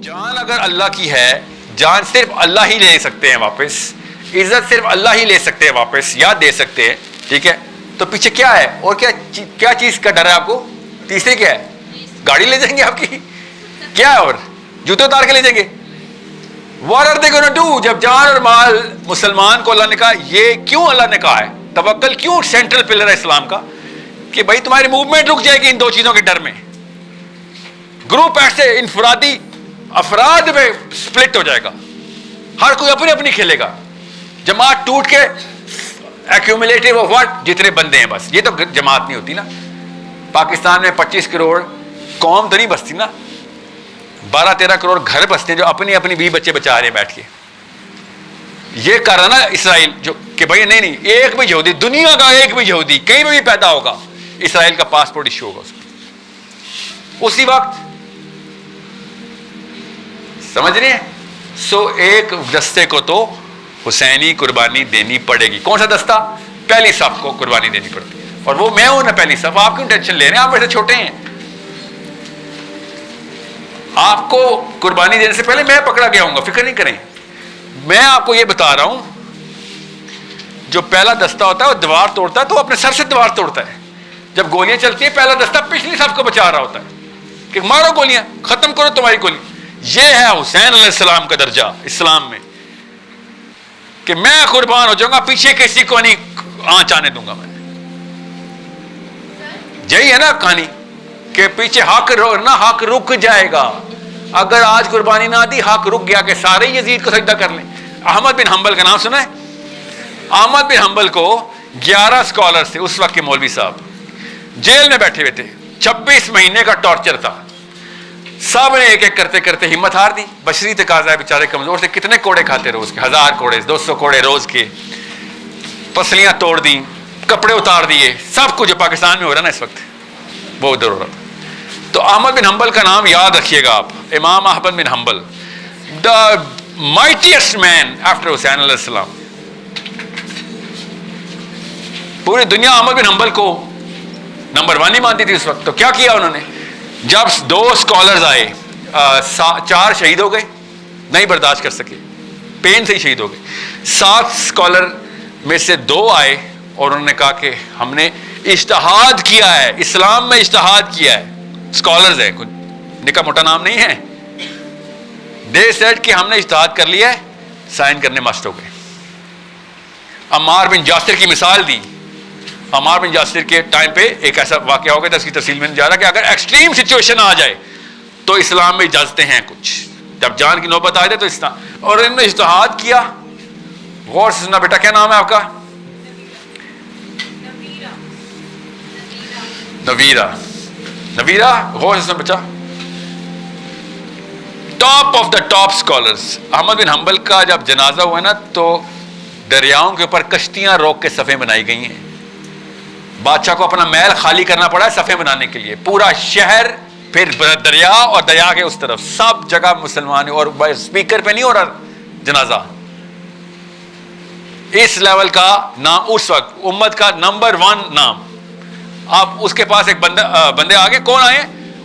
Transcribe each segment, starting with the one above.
جان اگر اللہ کی ہے، جان صرف اللہ ہی لے سکتے ہیں واپس، عزت صرف اللہ ہی لے سکتے ہیں واپس یا دے سکتے ہیں، ٹھیک ہے؟ تو پیچھے کیا ہے اور کیا چیز کا ڈر ہے آپ کو؟ تیسری کیا ہے؟ گاڑی لے جائیں گے آپ کی؟ کیا ہے اور جوتے اتار کے لے جائیں گے؟ What are they gonna do؟ جب جان اور مال مسلمان کو اللہ نے کہا، یہ کیوں اللہ نے کہا ہے توکل کیوں سینٹرل پلر ہے اسلام کا، کہ بھائی تمہاری موومنٹ رک جائے گی ان دو چیزوں کے ڈر میں. گروپ ایسے انفرادی افراد میں سپلٹ ہو جائے گا، ہر کوئی اپنی اپنی کھیلے گا، جماعت ٹوٹ کے ایکومولیٹو آف واٹ جتنے بندے ہیں بس. یہ تو جماعت نہیں ہوتی نا. پاکستان میں 25 کروڑ قوم تو نہیں بستی نا، 12-13 کروڑ گھر بستے ہیں جو اپنی اپنی بیوی بچے بچا رہے ہیں بیٹھ کے. یہ کر رہا نا اسرائیل جو کہ بھائی نہیں ایک بھی یہودی، دنیا کا ایک بھی یہودی کہیں بھی پیدا ہوگا اسرائیل کا پاسپورٹ ایشو ہوگا اس کو اسی وقت. سمجھ رہے ہیں؟ سو ایک دستے کو تو حسینی قربانی دینی پڑے گی. کون سا دستہ؟ پہلی صف کو قربانی دینی پڑتی ہے. اور وہ میں ہوں نا پہلی صف. آپ کیوں ٹینشن لے رہے ہیں؟ آپ میرے سے چھوٹے ہیں. آپ کو قربانی دینے سے پہلے میں پکڑا گیا ہوں گا، فکر نہیں کریں. میں آپ کو یہ بتا رہا ہوں، جو پہلا دستہ ہوتا ہے وہ دیوار توڑتا ہے تو اپنے سر سے دیوار توڑتا ہے. جب گولیاں چلتی ہیں پہلا دستہ پچھلی صف کو بچا رہا ہوتا ہے کہ مارو گولیاں، ختم کرو تمہاری گولی. یہ ہے حسین علیہ السلام کا درجہ اسلام میں کہ میں قربان ہو جاؤں گا، پیچھے کسی کو نہیں آنچ آنے دوں گا میں. یہی ہے نا کہانی کہ پیچھے حق حق رک جائے گا. اگر آج قربانی نہ دی حق رک گیا کہ سارے یزید کو سجدہ کر لیں. احمد بن حنبل کا نام سنا ہے؟ احمد بن حنبل کو 11 اسکالرز تھے اس وقت کے مولوی صاحب، جیل میں بیٹھے ہوئے تھے. 26 مہینے کا ٹارچر تھا. سب نے ایک ایک کرتے کرتے ہمت ہار دی. بشری تقاضا ہے، بیچارے کمزور سے کتنے کوڑے کھاتے روز کے، 1000 کوڑے 200 کوڑے روز کے. پسلیاں توڑ دی، کپڑے اتار دیے، سب کچھ جو پاکستان میں ہو رہا نا اس وقت وہ ادھر ہو رہا تھا. تو احمد بن حنبل کا نام یاد رکھیے گا آپ. امام احمد بن حنبل، دا مائٹیسٹ مین آفٹر حسین علیہ السلام. پوری دنیا احمد بن حنبل کو نمبر 1 ہی مانتی تھی اس وقت. تو کیا کیا انہوں نے؟ جب 2 اسکالرز آئے، 4 شہید ہو گئے، نہیں برداشت کر سکے، پین سے ہی شہید ہو گئے. 7 اسکالر میں سے 2 آئے اور انہوں نے کہا کہ ہم نے اجتہاد کیا ہے، اسلام میں اجتہاد کیا ہے. اسکالرز ہے، کوئی نکا موٹا نام نہیں ہے. دے سیڈ کہ ہم نے اجتہاد کر لیا ہے، سائن کرنے مست ہو گئے. عمار بن یاسر کی مثال دی. عمار بن یاسر کے ٹائم پہ ایک ایسا واقعہ ہو گیا تھا، اس کی تفصیل میں نہیں جا رہا، کہ اگر ایکسٹریم سچویشن آ جائے تو اسلام میں اجازتیں ہیں کچھ، جب جان کی نوبت آ جائے تو اسلام. اور انہوں نے اجتہاد کیا. غور سے سننا بیٹا، کیا نام ہے آپ کا؟ نویرہ. غور سے سننا بچہ. Top of the top scholars. Ahmad bin Hanbal کا جب جنازہ ہوا نا تو دریاؤں کے اوپر کشتیاں روک کے صفیں بنائی گئی ہیں. بادشاہ کو اپنا محل خالی کرنا پڑا ہے صفیں بنانے کے لیے. پورا شہر، پھر دریا، اور دریا کے اس طرف سب جگہ مسلمان. اور اسپیکر پہ نہیں ہو رہا جنازہ. اس لیول کا نام اس وقت امت کا نمبر 1 نام. اب اس کے پاس ایک بندے آگے کون آئے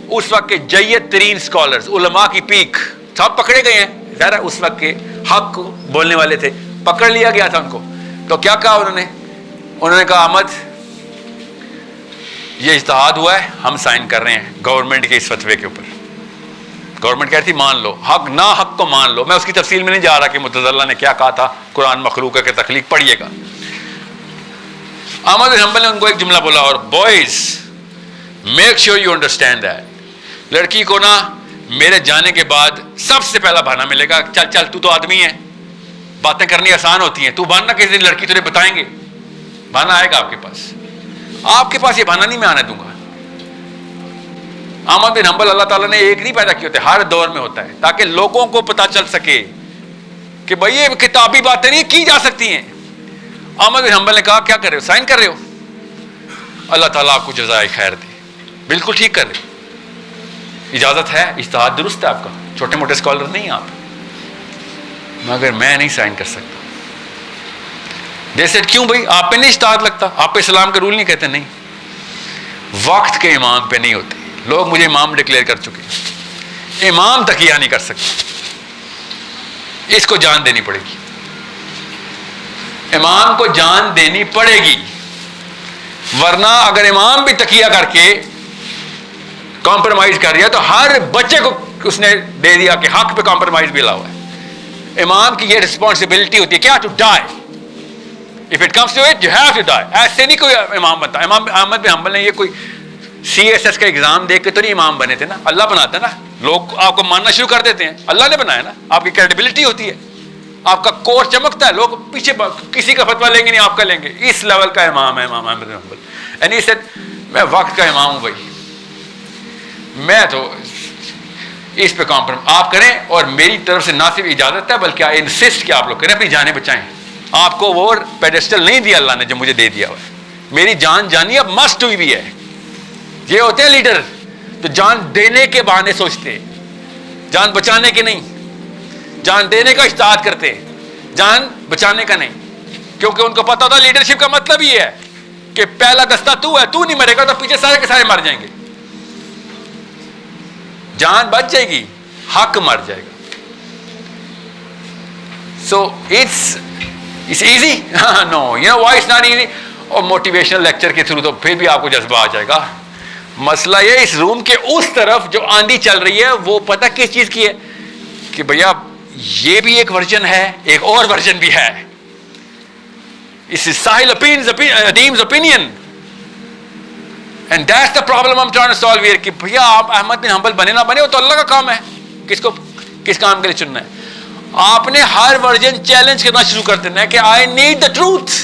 اس وقت کے جید ترین اسکالرز، علماء کی پیک، سب پکڑے گئے ہیں. ظاہر اس وقت کے حق بولنے والے تھے، پکڑ لیا گیا تھا ان کو. تو کیا کہا انہوں نے کہا احمد یہ اجتہاد ہوا ہے، ہم سائن کر رہے ہیں گورنمنٹ کے اس فتوے کے اوپر. گورنمنٹ کہتی تھی مان لو، حق نہ حق کو مان لو. میں اس کی تفصیل میں نہیں جا رہا کہ معتزلہ نے کیا کہا تھا، قرآن مخلوق ہے کہ تخلیق، پڑھیے گا. احمد بن حنبل نے ان کو ایک جملہ بولا، اور boys make sure you understand that, لڑکی کو نا میرے جانے کے بعد سب سے پہلا بہانہ ملے گا، چل تو آدمی ہے، باتیں کرنی آسان ہوتی ہیں، تو بہانہ کسی دن لڑکی تجھے بتائیں گے، بہانہ آئے گا آپ کے پاس. آپ کے پاس یہ بہانہ نہیں میں آنے دوں گا. احمد بن حنبل اللہ تعالیٰ نے ایک نہیں پیدا کیے ہوتے، ہر دور میں ہوتا ہے تاکہ لوگوں کو پتہ چل سکے کہ بھائی یہ کتابی باتیں نہیں کی جا سکتی ہیں. احمد بن حنبل نے کہا کیا کر رہے ہو؟ سائن کر رہے ہو؟ اللہ تعالیٰ آپ کو جزائے خیر دے. بالکل ٹھیک کر رہے، اجازت ہے، اجتہاد درست ہے آپ کا، چھوٹے موٹے اسکالر نہیں آپ، مگر میں نہیں سائن کر سکتا. جیسے کیوں بھائی؟ آپ پہ نہیں اجتہاد لگتا، آپ پہ اسلام کے رول نہیں کہتے؟ نہیں، وقت کے امام پہ نہیں ہوتے. لوگ مجھے امام ڈکلیئر کر چکے. امام تقیہ نہیں کر سکتے. اس کو جان دینی پڑے گی, امام کو جان دینی پڑے گی, ورنہ اگر امام بھی تقیہ کر کے کمپرومائز کر دیا تو ہر بچے کو اس نے دے دیا کہ حق پہ کمپرومائز بھی الاؤ ہے. امام کی یہ رسپانسبلٹی ہوتی ہے کیا, to die. If it comes to it you have to die. ایسے نہیں کوئی امام بنتا. امام احمد بن حنبل نے یہ کوئی CSS کا ایگزام دے کے تو نہیں امام بنے تھے نا, اللہ بناتا ہے نا. لوگ آپ کو ماننا شروع کر دیتے ہیں, اللہ نے بنایا نا. آپ کی کریڈیبلٹی ہوتی ہے, آپ کا کور چمکتا ہے, لوگ پیچھے کسی کا فتویٰ لیں گے نہیں, آپ کا لیں گے. اس لیول کا امام ہے امام Ahmad bin Hanbal. And he said میں وقت کا امام ہوں بھائی, میں تو اس پہ کمپرومائز آپ کریں, اور میری طرف سے نہ صرف اجازت ہے بلکہ آئی انسسٹ کہ آپ لوگ کریں, اپنی جانیں بچائیں. آپ کو وہ پیڈسٹل نہیں دیا اللہ نے جو مجھے دے دیا ہوا ہے. میری جان جانی اب مسٹ ہوئی بھی ہے. یہ ہوتے ہیں لیڈر تو جان دینے کے بہانے سوچتے, جان بچانے کے نہیں. جان دینے کا اشتہار کرتے, جان بچانے کا نہیں, کیونکہ ان کو پتا تھا لیڈرشپ کا مطلب یہ ہے کہ پہلا دستہ تو ہے, تو نہیں مرے گا تو پیچھے سارے کے سارے مر جائیں گے. جان بچ جائے گی, حق مر جائے گا. So it's easy, no you know why it's not easy. اور موٹیویشنل لیکچر کے تھرو تو پھر بھی آپ کو جذبہ آ جائے گا. مسئلہ یہ اس روم کے اس طرف جو آندھی چل رہی ہے وہ پتہ کس چیز کی ہے کہ بھیا یہ بھی ایک ورژن ہے, ایک اور ورژن بھی ہے. اس ساحل ادیم's opinion and that's the problem I'm trying to solve here کہ بھیا آپ احمد بن حنبل بنے نہ بنے وہ تو اللہ کا کام ہے, کس کام کے لیے چننا ہے. آپ نے ہر ورژن چیلنج کرنا شروع کر دینا ہے کہ I need the truth,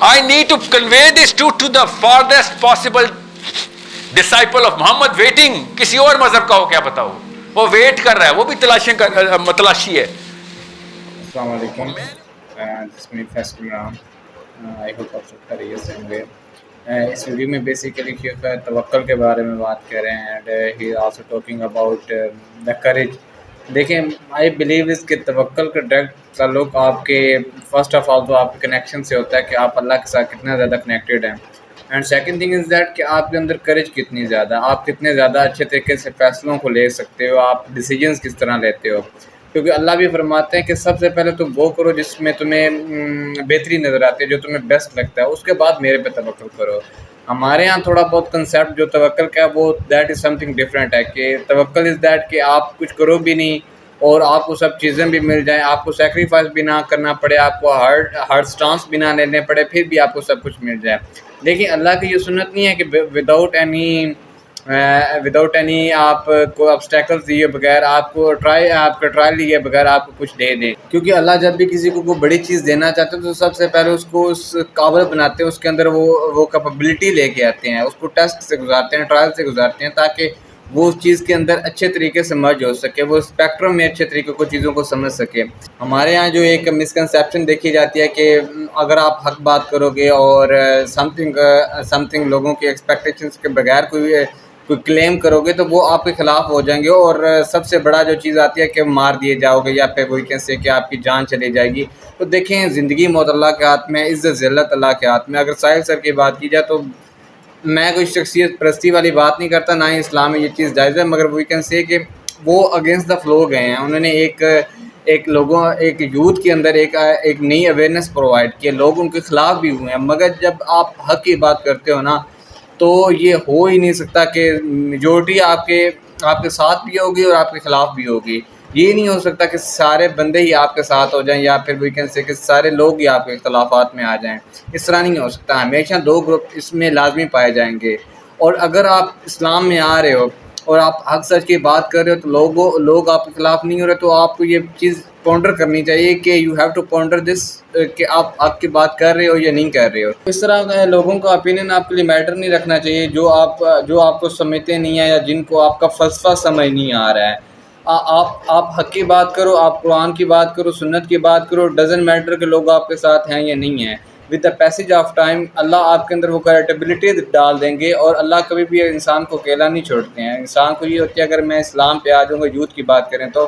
I need to convey this truth to the farthest possible disciple of Muhammad waiting. کسی اور مذہب کا ہو کیا پتا ہو, وہ ویٹ کر رہا ہے, وہ بھی تلاشی ہے. السلام علیکم. This is Faisal Ram. I hope آپ سب خیریت سے ہوں گے. اس ویڈیو میں بیسیکلی توکل کے بارے میں بات کر رہے ہیں, and he also talking about the courage. دیکھیں, آئی بلیو اس کہ توکل کا ڈائریکٹ تعلق آپ کے فرسٹ آف آل تو آپ کے کنیکشن سے ہوتا ہے کہ آپ اللہ کے ساتھ کتنا زیادہ کنیکٹیڈ ہیں, and second thing is that کہ آپ کے اندر کریج کتنی زیادہ, آپ کتنے زیادہ اچھے طریقے سے فیصلوں کو لے سکتے ہو, آپ ڈیسیجنس کس طرح لیتے ہو. کیونکہ اللہ بھی فرماتے ہیں کہ سب سے پہلے تم وہ کرو جس میں تمہیں بہتری نظر آتی ہے, جو تمہیں بیسٹ لگتا ہے, اس کے بعد میرے پہ توکل کرو. ہمارے ہاں تھوڑا بہت کنسیپٹ جو توکل کا ہے وہ that is some thing different ہے, کہ توکل از دیٹ کہ آپ کچھ کرو بھی نہیں اور آپ کو سب چیزیں بھی مل جائیں, آپ کو سیکریفائس بھی نہ کرنا پڑے, آپ کو ہارڈ سٹانس بھی نہ لینے پڑے, پھر بھی آپ کو سب کچھ مل جائے. لیکن اللہ کی یہ سنت نہیں ہے کہ وداؤٹ اینی آپ کو obstacles دیے بغیر, آپ کا ٹرائل لیے بغیر آپ کو کچھ دے دیں. کیونکہ اللہ جب بھی کسی کو کوئی بڑی چیز دینا چاہتے ہیں تو سب سے پہلے اس کو اس قابل بناتے ہیں, اس کے اندر وہ کیپیبلٹی لے کے آتے ہیں, اس کو ٹیسٹ سے گزارتے ہیں, ٹرائل سے گزارتے ہیں, تاکہ وہ اس چیز کے اندر اچھے طریقے سے مرج ہو سکے, وہ اسپیکٹرم میں اچھے طریقے کو چیزوں کو سمجھ سکے. ہمارے ہاں جو ایک مسکنسیپشن دیکھی جاتی ہے کہ اگر آپ حق بات کرو گے اور سم تھنگ لوگوں کی ایکسپیکٹیشنس کے بغیر کوئی کلیم کرو گے تو وہ آپ کے خلاف ہو جائیں گے, اور سب سے بڑا جو چیز آتی ہے کہ مار دیے جاؤ گے یا پھر وہی کیسے کہ آپ کی جان چلی جائے گی. تو دیکھیں, زندگی موت اللہ کے ہاتھ میں, عزت ذلت اللہ کے ہاتھ میں. اگر ساحل سر کی بات کی جائے تو میں کوئی شخصیت پرستی والی بات نہیں کرتا, نہ ہی اسلام میں یہ چیز جائز ہے, مگر وی کین سے کہ وہ اگینسٹ دا فلو گئے ہیں. انہوں نے ایک یوتھ کے اندر ایک نئی اویئرنیس پرووائڈ کی, لوگ ان کے خلاف بھی ہوئے ہیں. مگر جب آپ حق کی بات کرتے ہو نا تو یہ ہو ہی نہیں سکتا کہ میجورٹی آپ کے ساتھ بھی ہوگی اور آپ کے خلاف بھی ہوگی. یہ نہیں ہو سکتا کہ سارے بندے ہی آپ کے ساتھ ہو جائیں یا پھر ویکن سے کہ سارے لوگ ہی آپ کے اختلافات میں آ جائیں. اس طرح نہیں ہو سکتا, ہمیشہ دو گروپ اس میں لازمی پائے جائیں گے. اور اگر آپ اسلام میں آ رہے ہو اور آپ حق سچ کی بات کر رہے ہو تو لوگ آپ کے خلاف نہیں ہو رہے, تو آپ کو یہ چیز پونڈر کرنی چاہیے کہ یو ہیو ٹو پونڈر دس کہ آپ حق کی بات کر رہے ہو یا نہیں کر رہے ہو. اس طرح کا لوگوں کا اوپینین آپ کے لیے میٹر نہیں رکھنا چاہیے جو آپ کو سمجھتے نہیں ہیں یا جن کو آپ کا فلسفہ سمجھ نہیں آ رہا ہے. آپ حق کی بات کرو, آپ قرآن کی بات کرو, سنت کی بات کرو, ڈزنٹ میٹر کہ لوگ آپ کے ساتھ ہیں یا نہیں ہیں. With the passage of time اللہ آپ کے اندر وہ کریٹیبلٹی ڈال دیں گے, اور اللہ کبھی بھی انسان کو اکیلا نہیں چھوڑتے ہیں. انسان کو یہ ہوتی ہے اگر میں اسلام پہ آ جاؤں گا, یوتھ کی بات کریں تو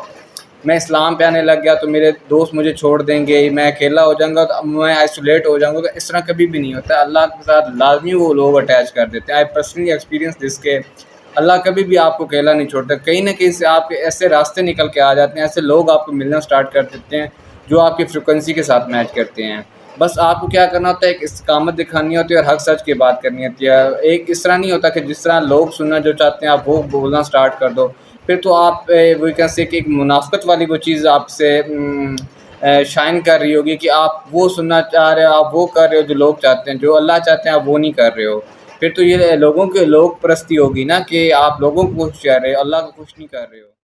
میں اسلام پہ آنے لگ گیا تو میرے دوست مجھے چھوڑ دیں گے, میں اکیلا ہو جاؤں گا, تو میں آئسولیٹ ہو جاؤں گا. اس طرح کبھی بھی نہیں ہوتا. اللہ کے ساتھ لازمی وہ لوگ اٹیچ کر دیتے ہیں. آئی پرسنلی ایکسپیرینس دس کہ اللہ کبھی بھی آپ کو اکیلا نہیں چھوڑتا، کہیں نہ کہیں سے آپ کے ایسے راستے نکل کے آ جاتے ہیں، ایسے لوگ آپ کو ملنا سٹارٹ کر دیتے ہیں جو آپ کی فریکوینسی کے ساتھ میچ کرتے ہیں. بس آپ کو کیا کرنا ہوتا ہے، ایک استقامت دکھانی ہوتی ہے اور حق سچ کی بات کرنی ہوتی ہے. ایک اس طرح نہیں ہوتا کہ جس طرح لوگ سننا جو چاہتے ہیں آپ وہ بولنا سٹارٹ کر دو، پھر تو آپ وہ کیسے کہ ایک منافقت والی وہ چیز آپ سے شائن کر رہی ہوگی کہ آپ وہ سننا چاہ رہے ہو، آپ وہ کر رہے ہو جو لوگ چاہتے ہیں، جو اللہ چاہتے ہیں آپ وہ نہیں کر رہے ہو. پھر تو یہ لوگوں کے لوگ پرستی ہوگی نا، کہ آپ لوگوں کو خوش کر رہے ہو، اللہ کو خوش نہیں کر رہے ہو.